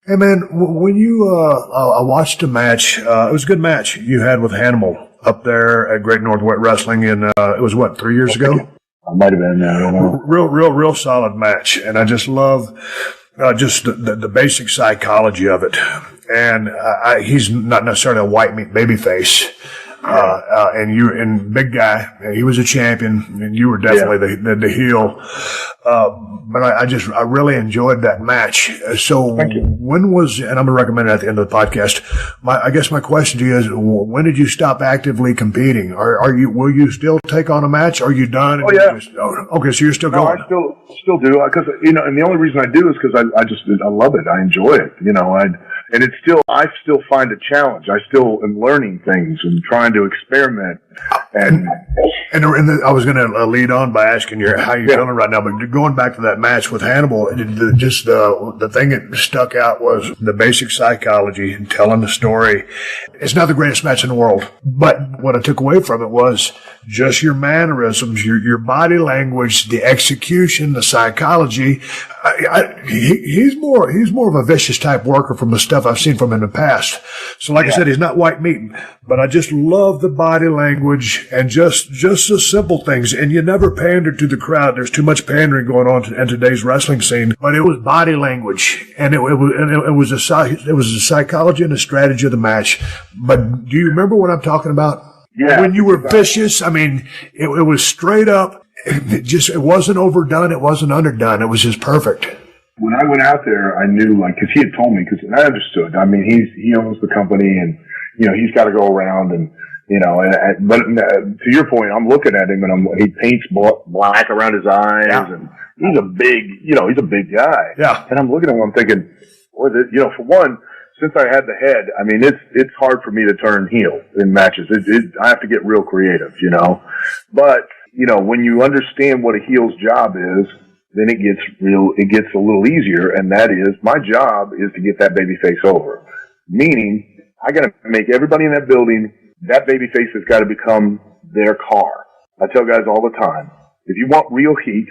Hey man, when you I watched a match. It was a good match you had with Hannibal up there at Great Northwest Wrestling, and it was what, 3 years ago? I might have been. I don't know. Real solid match, and I just love just the basic psychology of it. And he's not necessarily a white meat baby face. And big guy, he was a champion, and you were definitely the heel. But I really enjoyed that match. So when was, and I'm going to recommend it at the end of the podcast. I guess my question to you is, when did you stop actively competing? Will you still take on a match? Are you done? Oh, yeah. Okay. So you're still going. I still do. Cause, and the only reason I do is because I love it. I enjoy it. And I still find a challenge. I still am learning things and trying to experiment. And I was going to lead on by asking you how you're feeling right now, but going back to that match with Hannibal, the thing that stuck out was the basic psychology and telling the story. It's not the greatest match in the world, but what I took away from it was just your mannerisms, your body language, the execution, the psychology. He's more of a vicious type worker from the stuff I've seen from him in the past. So like I said, he's not white meat, but I just love the body language and just the simple things. And you never pander to the crowd. There's too much pandering going on in today's wrestling scene, but it was body language, and it was a psychology and a strategy of the match. But do you remember what I'm talking about? Yeah. When you were vicious, I mean, it was straight up. It wasn't overdone. It wasn't underdone. It was just perfect. When I went out there, I knew, because he had told me, because I understood. I mean, he owns the company, and he's got to go around, and but to your point, I'm looking at him, and he paints black around his eyes, and he's a big guy. Yeah. And I'm looking at him, I'm thinking, boy, for one, since I had the head, I mean, it's hard for me to turn heel in matches. I have to get real creative, But when you understand what a heel's job is, then it gets a little easier, and that is, my job is to get that baby face over. Meaning, I gotta make everybody in that building, that baby face has gotta become their car. I tell guys all the time, if you want real heat,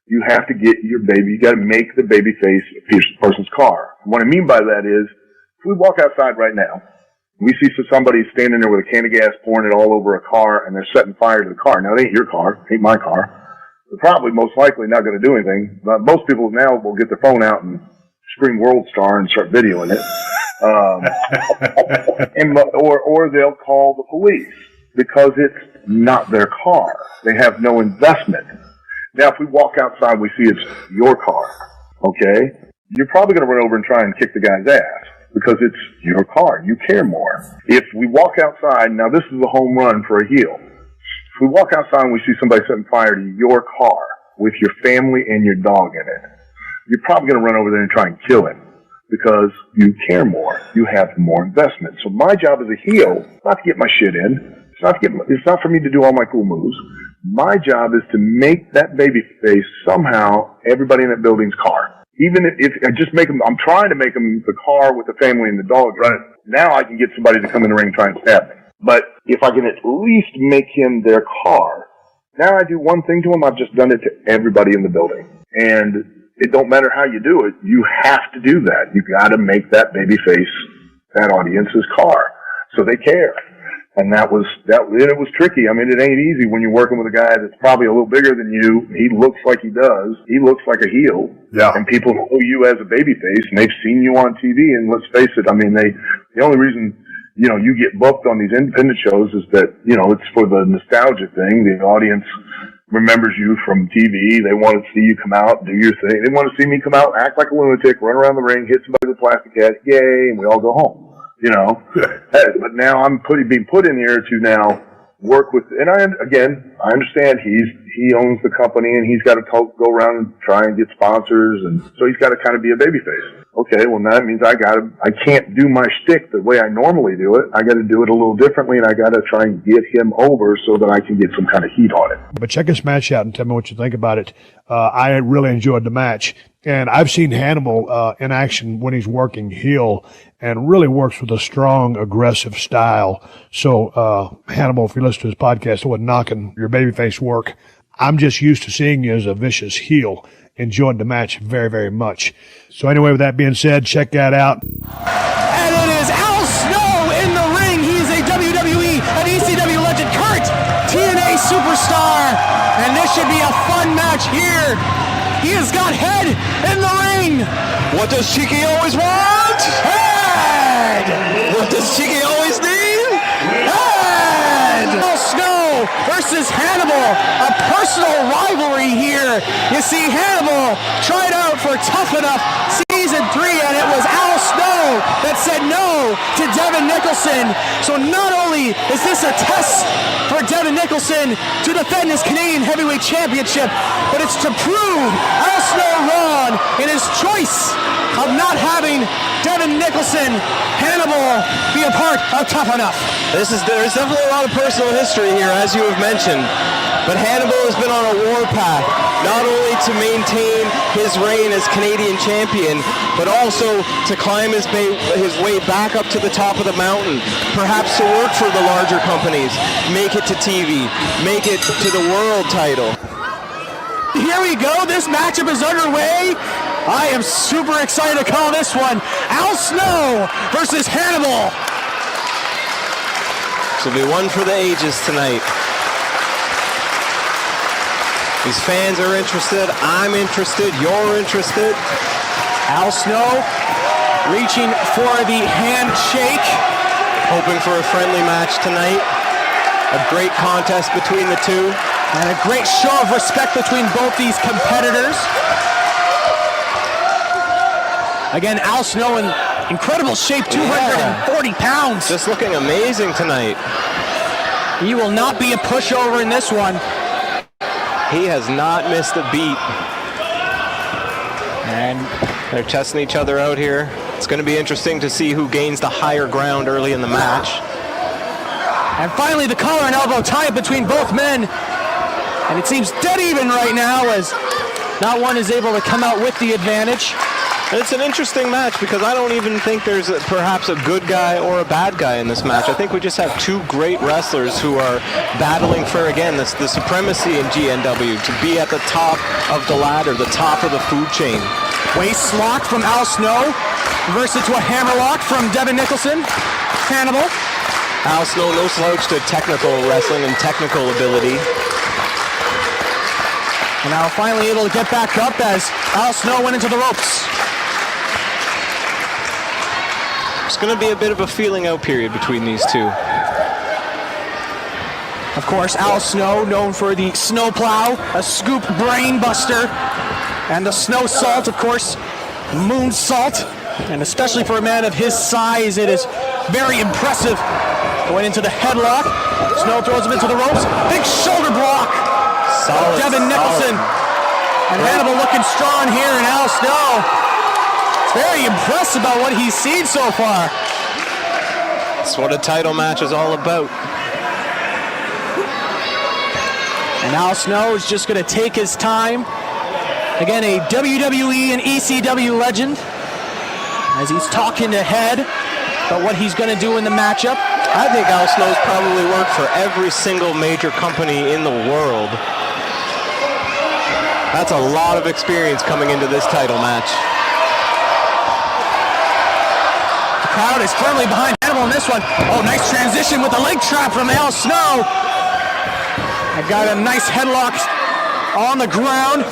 you have to you gotta make the baby face a person's car. What I mean by that is, if we walk outside right now, we see somebody standing there with a can of gas pouring it all over a car, and they're setting fire to the car. Now, it ain't your car. It ain't my car. They're probably most likely not going to do anything. But most people now will get their phone out and scream World Star and start videoing it. Or they'll call the police because it's not their car. They have no investment. Now, if we walk outside, we see it's your car, okay? You're probably going to run over and try and kick the guy's ass, because it's your car. You care more. If we walk outside, now this is a home run for a heel. If we walk outside and we see somebody setting fire to your car with your family and your dog in it, you're probably going to run over there and try and kill him because you care more. You have more investment. So my job as a heel is not to get my shit in. It's not for me to do all my cool moves. My job is to make that baby face somehow everybody in that building's car. Even if I just make them, I'm trying to make them the car with the family and the dog. Right. Now I can get somebody to come in the ring and try and stab me. But if I can at least make him their car, now I do one thing to him, I've just done it to everybody in the building. And it don't matter how you do it, you have to do that. You got to make that baby face that audience's car, so they care. And it was tricky. I mean, it ain't easy when you're working with a guy that's probably a little bigger than you. He looks like he does. He looks like a heel. Yeah. And people know you as a babyface, and they've seen you on TV. And let's face it, I mean, the only reason, you get booked on these independent shows is that, it's for the nostalgia thing. The audience remembers you from TV. They want to see you come out, do your thing. They want to see me come out, act like a lunatic, run around the ring, hit somebody with a plastic hat, yay, and we all go home. But now I'm being put in here to now work with, and I understand he owns the company, and he's got to go around and try and get sponsors, and so he's got to kind of be a babyface. Okay, well, that means I can't do my shtick the way I normally do it. I got to do it a little differently, and I got to try and get him over so that I can get some kind of heat on it. But check this match out and tell me what you think about it. I really enjoyed the match, and I've seen Hannibal in action when he's working heel, and really works with a strong, aggressive style. So, Hannibal, if you listen to his podcast, I wasn't knocking your babyface work. I'm just used to seeing you as a vicious heel. enjoyed the match very, very much. So anyway, with that being said, check that out. And it is Al Snow in the ring. He is a WWE and ECW legend, current TNA superstar. And this should be a fun match here. He has got head in the ring. What does Cheeky always want? Head! What does Cheeky always need? Head! Al Snow versus Hannibal, a personal rivalry here. You see, Hannibal tried out for Tough Enough Season 3, and it was Al Snow that said no to Devin Nicholson. So not only is this a test for Devin Nicholson to defend his Canadian Heavyweight Championship, but it's to prove Al Snow wrong in his choice of not having Devin Nicholson, Hannibal, be a part of Tough Enough. There's definitely a lot of personal history here, as you have mentioned. But Hannibal has been on a warpath, not only to maintain his reign as Canadian champion, but also to climb his way back up to the top of the mountain, perhaps to work for the larger companies, make it to TV, make it to the world title. Here we go, this matchup is underway. I am super excited to call this one Al Snow versus Hannibal. This will be one for the ages tonight. These fans are interested, I'm interested, you're interested. Al Snow reaching for the handshake. Hoping for a friendly match tonight. A great contest between the two. And a great show of respect between both these competitors. Again, Al Snow in incredible shape, 240 pounds. Just looking amazing tonight. He will not be a pushover in this one. He has not missed a beat. And they're testing each other out here. It's going to be interesting to see who gains the higher ground early in the match. And finally, the collar and elbow tie between both men. And it seems dead even right now as not one is able to come out with the advantage. It's an interesting match because I don't even think there's perhaps a good guy or a bad guy in this match. I think we just have two great wrestlers who are battling for, again, the supremacy in GNW, to be at the top of the ladder, the top of the food chain. Waist lock from Al Snow versus to a hammer lock from Devin Nicholson. Hannibal. Al Snow, no slouch to technical wrestling and technical ability. And now finally able to get back up as Al Snow went into the ropes. It's going to be a bit of a feeling out period between these two. Of course, Al Snow, known for the snow plow, a scoop brain buster, and the snow salt, of course, moon salt. And especially for a man of his size, it is very impressive. Going into the headlock. Snow throws him into the ropes. Big shoulder block. Solid. Devin Nicholson. And Hannibal looking strong here, and Al Snow very impressed about what he's seen so far. That's what a title match is all about. And Al Snow is just going to take his time. Again, a WWE and ECW legend. As he's talking ahead about what he's going to do in the matchup. I think Al Snow's probably worked for every single major company in the world. That's a lot of experience coming into this title match. Crowd is firmly behind Hannibal in this one. Oh, nice transition with the leg trap from Al Snow. I got a nice headlock on the ground.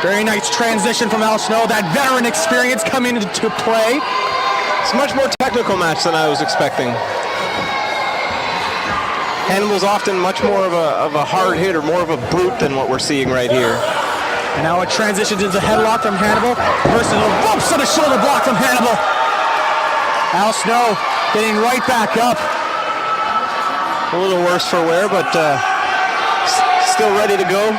Very nice transition from Al Snow. That veteran experience coming into play. It's a much more technical match than I was expecting. Hannibal's often much more of a hard hit or more of a brute than what we're seeing right here. And now it transitions into headlock from Hannibal versus a whoops and a shoulder block from Hannibal. Al Snow getting right back up. A little worse for wear, but still ready to go.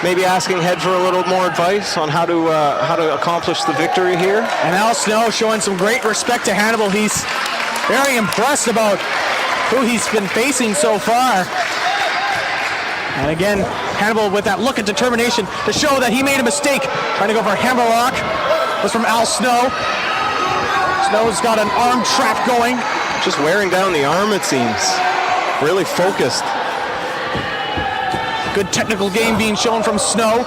Maybe asking Head for a little more advice on how to accomplish the victory here. And Al Snow showing some great respect to Hannibal. He's very impressed about who he's been facing so far. And again, Hannibal with that look of determination to show that he made a mistake. Trying to go for a hammerlock. Was from Al Snow. Snow's got an arm trap going. Just wearing down the arm, it seems. Really focused. Good technical game being shown from Snow.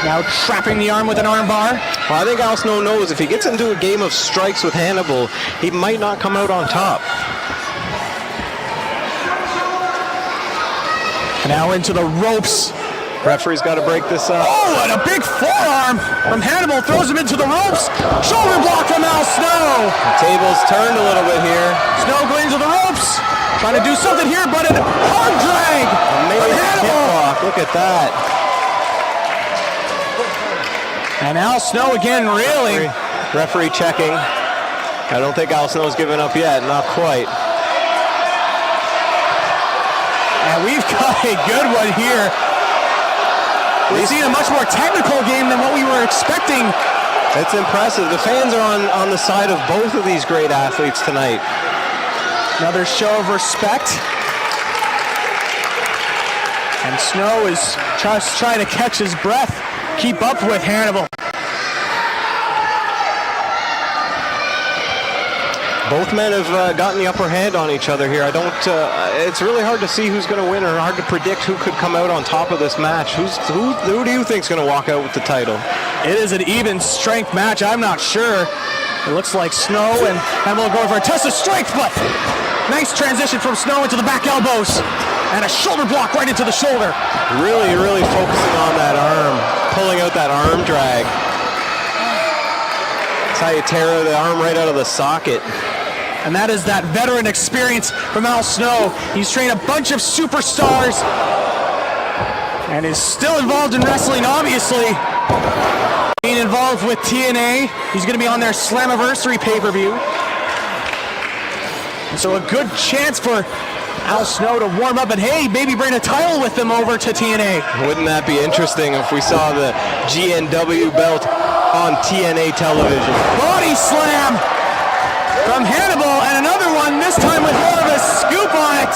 Now trapping the arm with an arm bar. Well, I think Al Snow knows if he gets into a game of strikes with Hannibal, he might not come out on top. Now into the ropes. Referee's got to break this up. Oh, and a big forearm from Hannibal throws him into the ropes. Shoulder block from Al Snow. The table's turned a little bit here. Snow going into the ropes. Trying to do something here, but an arm drag from Hannibal. Look at that. And Al Snow again reeling. Referee checking. I don't think Al Snow's given up yet. Not quite. And we've got a good one here. We've seen a much more technical game than what we were expecting. It's impressive. The fans are on the side of both of these great athletes tonight. Another show of respect. And Snow is just trying to catch his breath, keep up with Hannibal. Both men have gotten the upper hand on each other here. It's really hard to see who's going to win or hard to predict who could come out on top of this match. Who do you think is going to walk out with the title? It is an even strength match. I'm not sure. It looks like Snow and Hannibal going for a test of strength, but nice transition from Snow into the back elbows and a shoulder block right into the shoulder. Really, really focusing on that arm, pulling out that arm drag. That's how you tear the arm right out of the socket. And that is that veteran experience from Al Snow. He's trained a bunch of superstars and is still involved in wrestling, obviously. Being involved with TNA. He's going to be on their Slammiversary pay-per-view. And so a good chance for Al Snow to warm up and, hey, maybe bring a title with them over to TNA. Wouldn't that be interesting if we saw the GNW belt on TNA television? Body slam from Hannibal, and another one, this time with more of a scoop on it.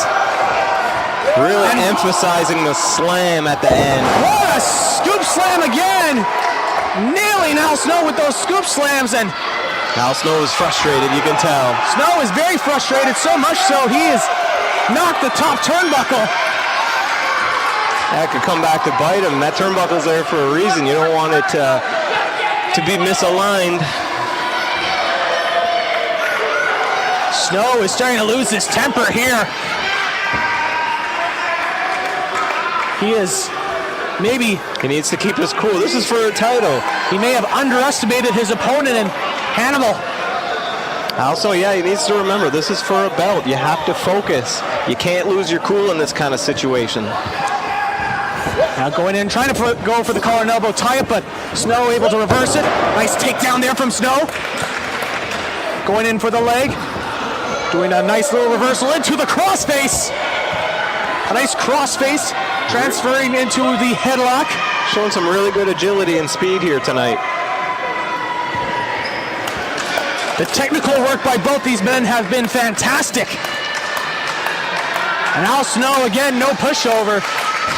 Really emphasizing the slam at the end. What a scoop slam again. Nailing Al Snow with those scoop slams, and Al Snow is frustrated, you can tell. Snow is very frustrated, so much so he has knocked the top turnbuckle. That could come back to bite him. That turnbuckle's there for a reason. You don't want it to be misaligned. Snow is starting to lose his temper here. He is maybe... He needs to keep his cool. This is for a title. He may have underestimated his opponent in Hannibal. Also, yeah, he needs to remember, this is for a belt. You have to focus. You can't lose your cool in this kind of situation. Now going in, trying to go for the collar and elbow tie-up, but Snow able to reverse it. Nice takedown there from Snow. Going in for the leg. Doing a nice little reversal into the crossface. A nice crossface, transferring into the headlock. Showing some really good agility and speed here tonight. The technical work by both these men have been fantastic. And Al Snow, again, no pushover.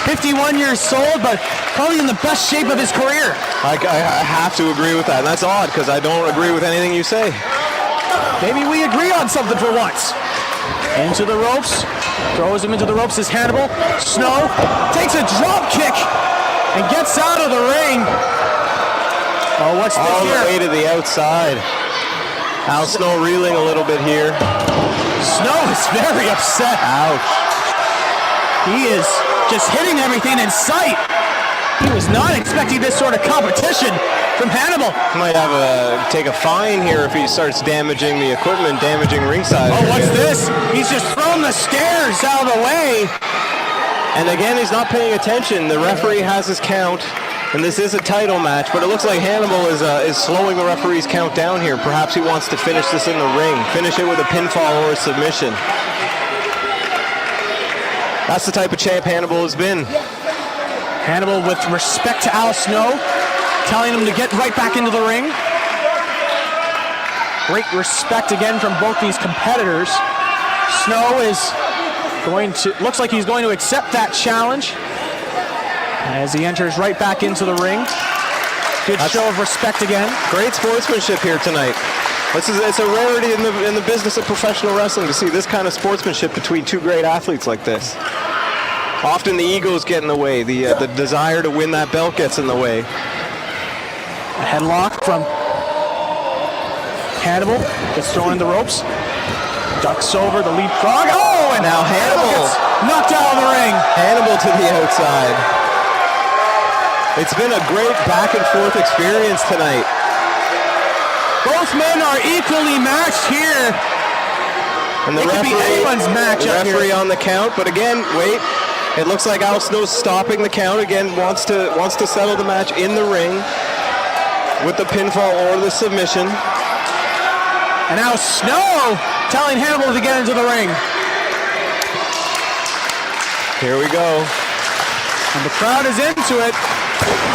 51 years old, but probably in the best shape of his career. I have to agree with that. And that's odd, because I don't agree with anything you say. Maybe we agree on something for once. Into the ropes. Throws him into the ropes as Hannibal. Snow takes a drop kick and gets out of the ring. Oh, what's this all here? the way to the outside. Al Snow reeling a little bit here. Snow is very upset. Ouch. He is just hitting everything in sight. He was not expecting this sort of competition from Hannibal. Might have take a fine here if he starts damaging the equipment, damaging ringside. Oh, what's this? He's just thrown the stairs out of the way. And again, he's not paying attention. The referee has his count, and this is a title match, but it looks like Hannibal is slowing the referee's count down here. Perhaps he wants to finish this in the ring, finish it with a pinfall or a submission. That's the type of champ Hannibal has been. Hannibal with respect to Al Snow, telling him to get right back into the ring. Great respect again from both these competitors. Snow is looks like he's going to accept that challenge as he enters right back into the ring. Good show of respect again. Great sportsmanship here tonight. It's a rarity in the business of professional wrestling to see this kind of sportsmanship between two great athletes like this. Often the egos get in the way. The desire to win that belt gets in the way. A headlock from Hannibal. Gets thrown in the ropes. Ducks over the leapfrog. Oh, and Now Hannibal gets knocked out of the ring. Hannibal to the outside. It's been a great back and forth experience tonight. Both men are equally matched here. And the It could be anyone's match up here. referee on the count, but again, wait. It looks like Al Snow's stopping the count again. Wants to settle the match in the ring with the pinfall or the submission. And now Snow telling Hannibal to get into the ring. Here we go. And the crowd is into it.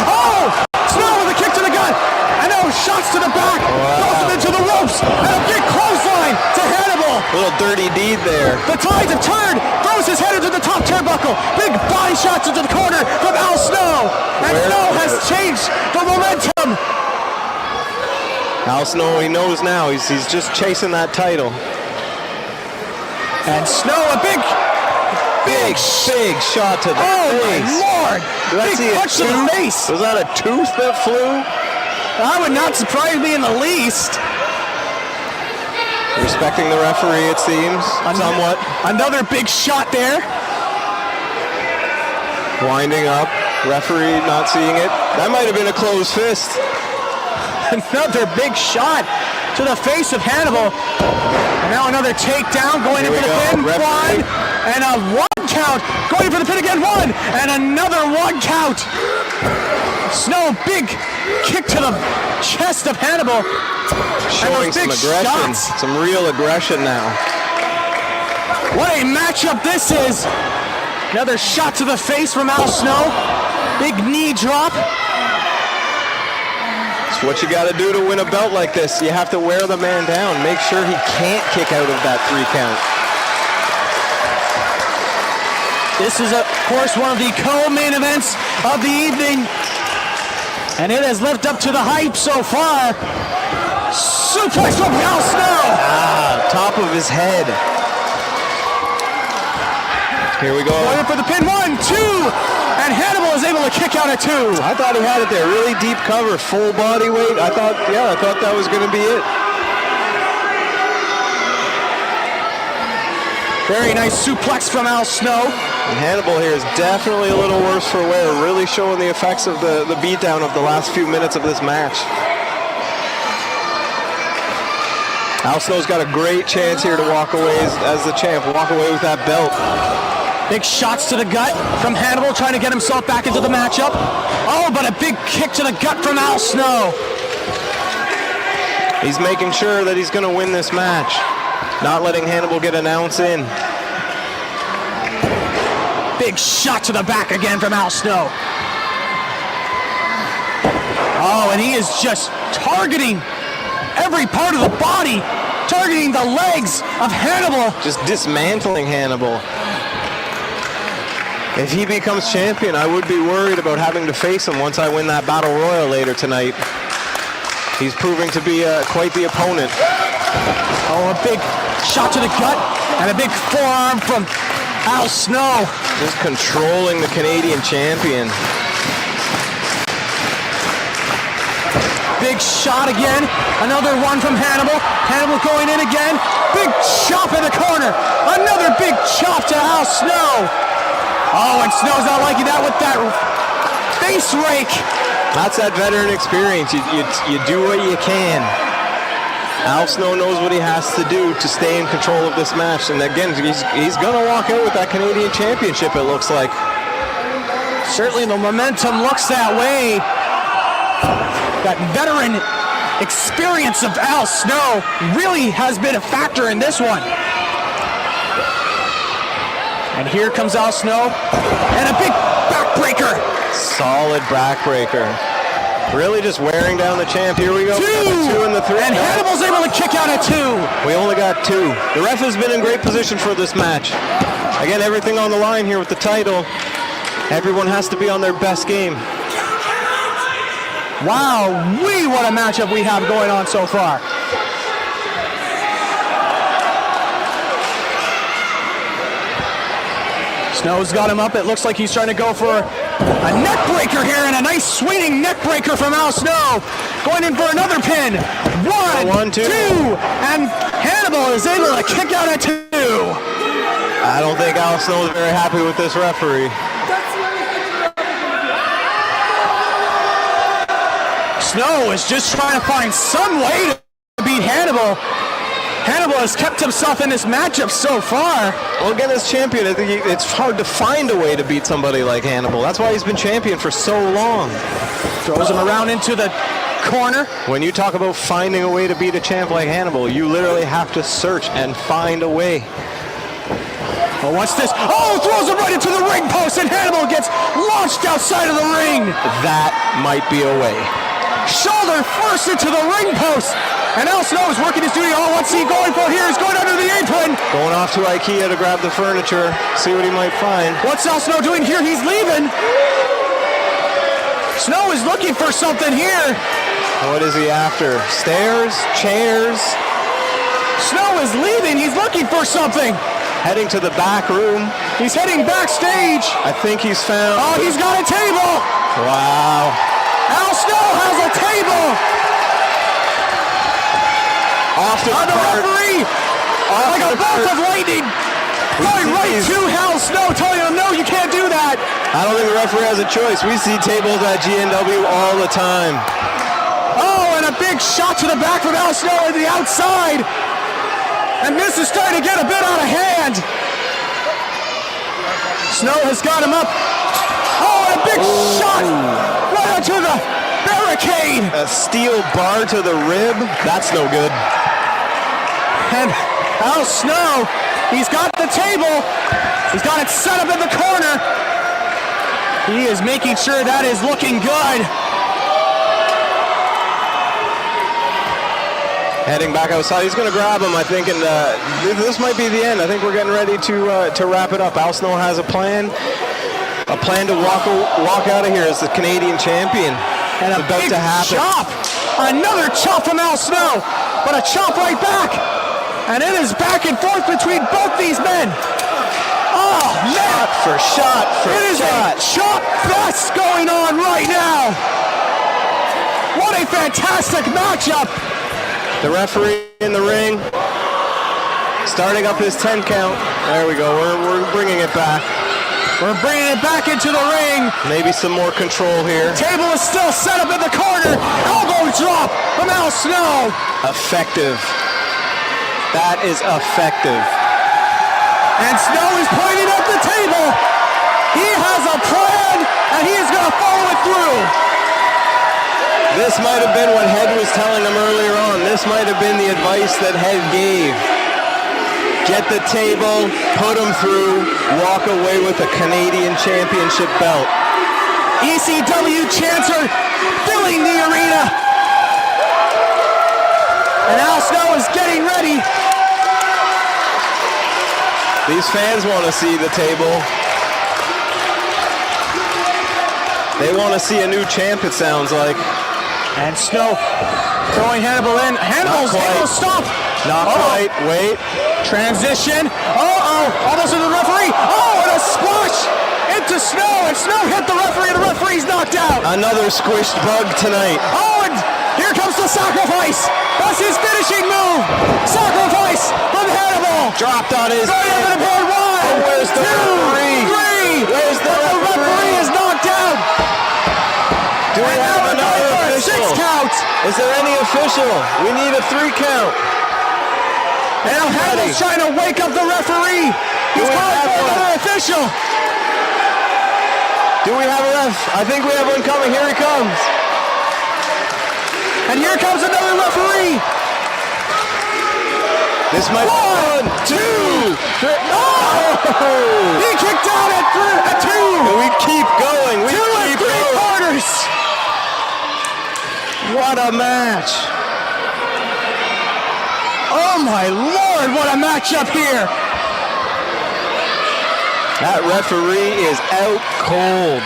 Oh! Snow with a kick to the gut. And now shots to the back. Throws him into the ropes. And a big clothesline to Hannibal. Little dirty deed there. The tides have turned. Throws his head into the top turnbuckle. Big body shots into the corner from Al Snow. And Snow has changed the momentum. Al Snow, he knows now. He's just chasing that title. And Snow, a big shot to the face. my Lord! Did I Big see a punch to the tooth? face. Was that a tooth that flew? That would not surprise me in the least. Respecting the referee, it seems, somewhat. Another big shot there. Winding up. Referee not seeing it. That might have been a closed fist. Another big shot to the face of Hannibal. And now another takedown going in Here for we the go. pin. Referee. One. And a 1 count. Going for the pin again. 1. And another 1 count. Snow, big kick to the chest of Hannibal. Showing some aggression. Shots. Some real aggression now. What a matchup this is. Another shot to the face from Al Snow. Big knee drop. It's what you got to do to win a belt like this. You have to wear the man down. Make sure he can't kick out of that 3 count. This is, of course, one of the co-main events of the evening. And it has lived up to the hype so far. Suplex from Al Snow. Top of his head. Here we go. Going for the pin. 1, 2. And Hannibal is able to kick out at 2. I thought he had it there. Really deep cover, full body weight. I thought that was going to be it. Very nice suplex from Al Snow. And Hannibal here is definitely a little worse for wear, really showing the effects of the beatdown of the last few minutes of this match. Al Snow's got a great chance here to walk away as the champ, walk away with that belt. Big shots to the gut from Hannibal, trying to get himself back into the matchup. Oh, but a big kick to the gut from Al Snow. He's making sure that he's going to win this match, not letting Hannibal get an ounce in. Big shot to the back again from Al Snow. Oh, and he is just targeting every part of the body, targeting the legs of Hannibal. Just dismantling Hannibal. If he becomes champion, I would be worried about having to face him once I win that Battle Royal later tonight. He's proving to be quite the opponent. Oh, a big shot to the gut and a big forearm from Al Snow. Just controlling the Canadian champion. Big shot again. Another one from Hannibal. Hannibal going in again. Big chop in the corner. Another big chop to Al Snow. Oh, and Snow's not liking that with that face rake. That's that veteran experience. You do what you can. Al Snow knows what he has to do to stay in control of this match. And again, he's going to walk out with that Canadian championship, it looks like. Certainly the momentum looks that way. That veteran experience of Al Snow really has been a factor in this one. And here comes Al Snow, and a big backbreaker. Solid backbreaker. Really just wearing down the champ. Here we go. 2. The 2 and the 3. And Hannibal's able to kick out at 2. We only got 2. The ref has been in great position for this match. Again, everything on the line here with the title. Everyone has to be on their best game. Wow, what a matchup we have going on so far. Snow's got him up. It looks like he's trying to go for a neck breaker here, and a nice swinging neck breaker from Al Snow. Going in for another pin. One, two, and Hannibal is able to kick out at 2. I don't think Al Snow is very happy with this referee. Snow is just trying to find some way to beat Hannibal. Hannibal has kept himself in this matchup so far. Well, again, as champion, I think it's hard to find a way to beat somebody like Hannibal. That's why he's been champion for so long. Throws him around into the corner. When you talk about finding a way to beat a champ like Hannibal, you literally have to search and find a way. Oh, what's this? Oh, throws him right into the ring post, and Hannibal gets launched outside of the ring. That might be a way. Shoulder first into the ring post. And Al Snow is working his duty. Oh, what's he going for here? He's going under the apron. Going off to IKEA to grab the furniture, see what he might find. What's Al Snow doing here? He's leaving. Snow is looking for something here. What is he after? Stairs? Chairs? Snow is leaving. He's looking for something. Heading to the back room. He's heading backstage. I think he's found... Oh, he's got a table. Wow. Al Snow has a table. Off the referee. Like a bolt of lightning. Going right to Al Snow, telling him, no, you can't do that. I don't think the referee has a choice. We see tables at GNW all the time. Oh, and a big shot to the back from Al Snow on the outside. And this is starting to get a bit out of hand. Snow has got him up. Oh, and a big shot right onto the barricade. A steel bar to the rib. That's no good. And Al Snow, he's got the table. He's got it set up in the corner. He is making sure that is looking good. Heading back outside, he's going to grab him, I think, and this might be the end. I think we're getting ready to wrap it up. Al Snow has a plan to walk out of here as the Canadian champion. And a big chop. Another chop from Al Snow, but a chop right back. And it is back and forth between both these men. Oh, man. Shot for it is shot. A chop fest going on right now. What a fantastic matchup. The referee in the ring, starting up his 10 count. There we go. We're bringing it back. We're bringing it back into the ring. Maybe some more control here. Table is still set up in the corner. Elbow drop from Al Snow. Effective. That is effective. And Snow is pointing at the table. He has a plan, and he is going to follow it through. This might have been what Head was telling him earlier on. This might have been the advice that Head gave. Get the table, put him through, walk away with a Canadian Championship belt. ECW chants are filling the arena. And Al Snow is getting ready. These fans want to see the table. They want to see a new champ, it sounds like. And Snow throwing Hannibal in. Hannibal's able to stop. Not quite. Wait. Transition. Almost to the referee. Oh, and a squash into Snow. And Snow hit the referee, and the referee's knocked out. Another squished bug tonight. Oh, and here comes the sacrifice. That's his finishing move. Sacrifice from Hannibal. Dropped on his head. Right over the board. 1, where's the 2, referee? 3. Where's the referee is knocked out. Do we have another official? 6 count. Is there any official? We need a 3 count. And now Hannibal's trying to wake up the referee. He's calling for another official. Do we have a ref? I think we have one coming. Here he comes. And here comes another referee. This might be 1, 2, 3. Oh! He kicked out at 2. And we keep going. We 2 and keep 3 going. quarters. What a match. Oh my Lord, what a matchup here. That referee is out cold.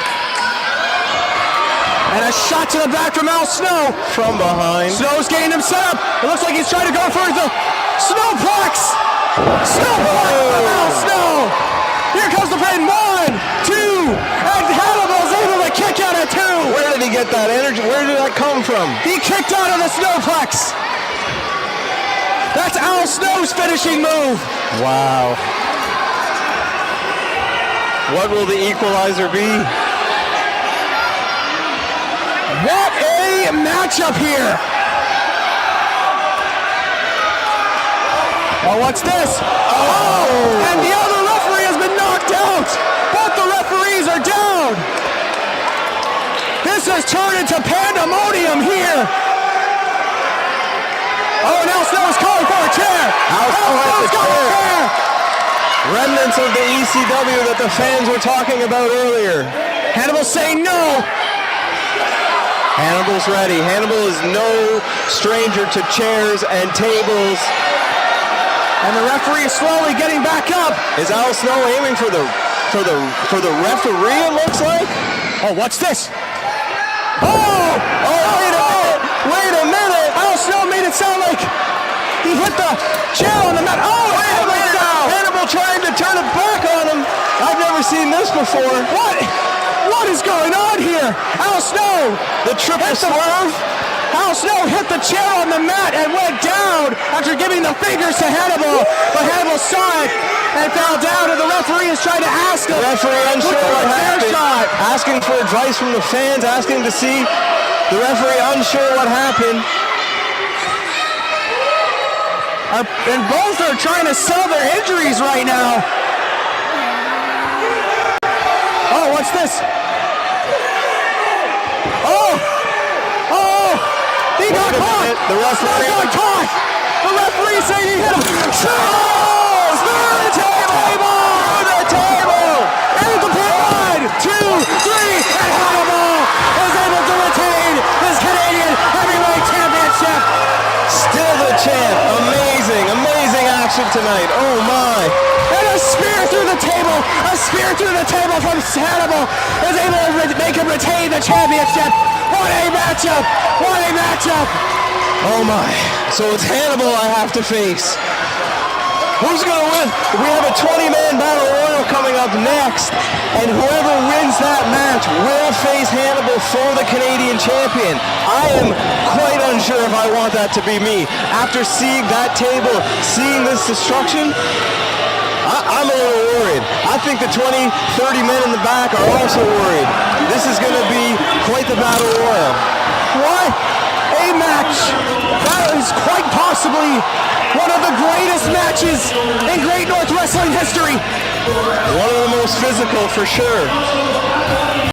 And a shot to the back from Al Snow. From behind. Snow's getting him set up. It looks like he's trying to go for the Snowplex. Snowplex from Al Snow. Here comes the pin. 1, 2, and Hannibal's able to kick out at 2. Where did he get that energy? Where did that come from? He kicked out of the snowplex. That's Al Snow's finishing move. Wow. What will the equalizer be? What a matchup here. Oh, what's this? Oh, and the other referee has been knocked out. Both the referees are down. This has turned into pandemonium here. Oh, and Al Snow is calling for a chair. Al Snow has Snow's the got a chair. Remnants of the ECW that the fans were talking about earlier. Hannibal's saying no. Hannibal's ready. Hannibal is no stranger to chairs and tables. And the referee is slowly getting back up. Is Al Snow aiming for the referee, it looks like? Oh, what's this? Oh, wait a minute. Al Snow made it sound like he hit the chair on the mat. Oh, Hannibal trying to turn it back on him. I've never seen this before. What is going on here? Al Snow, The triple swerve. Al Snow hit the chair on the mat and went down after giving the fingers to Hannibal. But Hannibal saw it and fell down, and the referee is trying to ask him. Referee unsure what happened. Asking for advice from the fans, asking to see. The referee unsure what happened. And both are trying to sell their injuries right now. Oh, what's this? He got caught! The referee got caught! The referee saying he hit him! Through the table! Through the table! And the pin! 2, 3, and Hannibal is able to retain his Canadian Heavyweight Championship! Still the champ. Amazing action tonight. Oh my. And a spear through the table! A spear through the table from Hannibal is able to make him retain the championship! What a matchup! What a matchup! Oh my. So it's Hannibal I have to face. Who's going to win? We have a 20-man battle royal coming up next, and whoever wins that match will face Hannibal for the Canadian champion. I am quite unsure if I want that to be me. After seeing that table, seeing this destruction, I'm a little worried. I think the 20, 30 men in the back are also worried. This is going to be quite the battle royal. What a match! That is quite possibly one of the greatest matches in Great North Wrestling history. One of the most physical for sure.